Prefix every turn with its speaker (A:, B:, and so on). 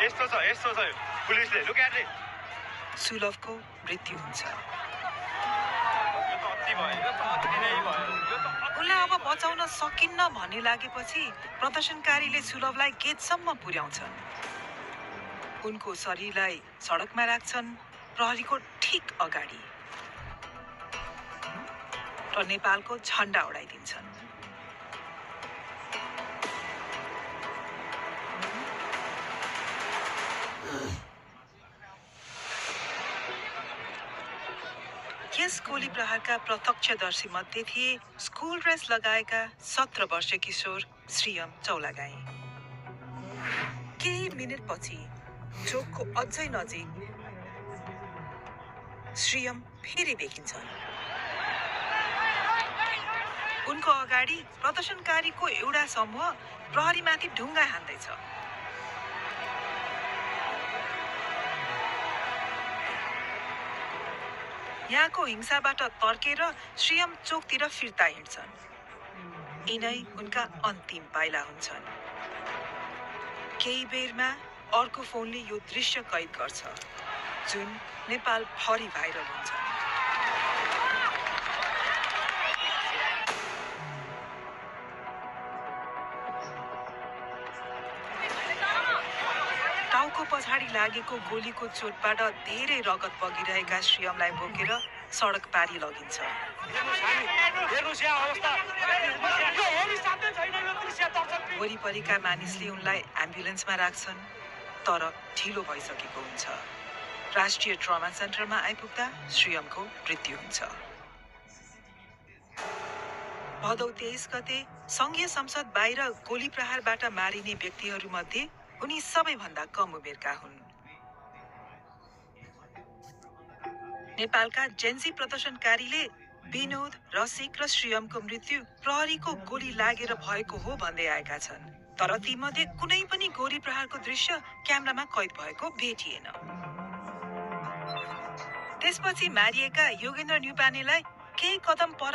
A: यस्तो छ पुलिसले लुक्याले
B: सुलभको मृत्यु हुन्छ। उनलाई अब बचाउन सकिन्न भन्ने लागेपछि प्रदर्शनकारीले सुलभलाई गेटसम्म पुर्याउँछन्। उनको शरीरलाई सडकमा राख्छन्, प्रहरीको ठिक अगाडि, र नेपालको झण्डा उडाइदिन्छन्। यस गोली प्रहारका प्रत्यक्षदर्शी मध्ये थिए स्कुल ड्रेस लगाएका 17 वर्षीय किशोर श्रीयम चौलागाई। केही मिनेटपछि चोकको अझै नजिक श्रीयम फेरि देखिन्छन्। उनको अगाडि प्रदर्शनकारीको एउटा समूह प्रहरीमाथि ढुङ्गा हान्दैछ। यहाँको हिंसाबाट तर्केर श्रीयम चोकतिर फिर्ता हिँड्छन्। यिनै उनका अन्तिम पाइला हुन्छन्। केही बेरमा अर्को फोनले यो दृश्य कैद गर्छ, जुन नेपाल भरि भाइरल हुन्छ। टाउको पछाडि लागेको गोलीको चोटबाट धेरै रगत बगिरहेका श्रीयमलाई बोकेर सडक पारी लगिन्छ। वरिपरिका मानिसले उनलाई एम्बुलेन्समा राख्छन्, तर ढिलो भइसकेको हुन्छ। राष्ट्रिय ट्रमा सेन्टरमा आइपुग्दा श्रीयमको मृत्यु हुन्छ। भदौ 23 गते संघीय संसद बाहिर गोली प्रहारबाट मारिने व्यक्तिहरूमध्ये उनी सबैभन्दा कम उमेरका हुन्। नेपालका जेन्जी प्रदर्शनकारीले विनोद, रसिक र श्रीयमको मृत्यु प्रहरीको गोली लागेर भएको हो भन्दै आएका छन्, तर तीमध्ये कुनै पनि गोली प्रहारको दृश्य क्यामेरामा कैद भएको भेटिएन। त्यसपछि मारिएका योगेन्द्र न्युपानेलाई केही कदम पर